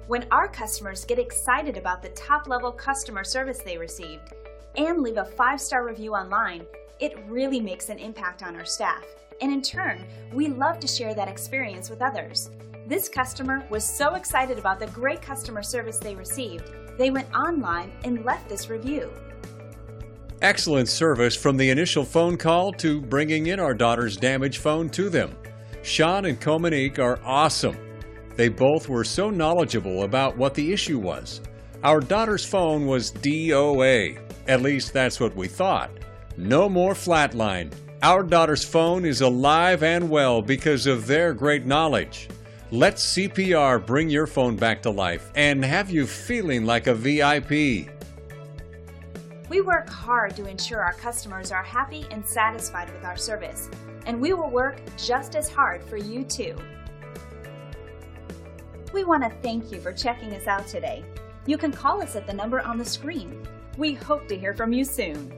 When our customers get excited about the top-level customer service they received and leave a 5-star review online, it really makes an impact on our staff. And in turn, we love to share that experience with others. This customer was so excited about the great customer service they received, they went online and left this review. Excellent service from the initial phone call to bringing in our daughter's damaged phone to them. Sean and Cominique are awesome. They both were so knowledgeable about what the issue was. Our daughter's phone was DOA. At least that's what we thought. No more flatline. Our daughter's phone is alive and well because of their great knowledge. Let CPR bring your phone back to life and have you feeling like a VIP. We work hard to ensure our customers are happy and satisfied with our service, and we will work just as hard for you too. We want to thank you for checking us out today. You can call us at the number on the screen. We hope to hear from you soon.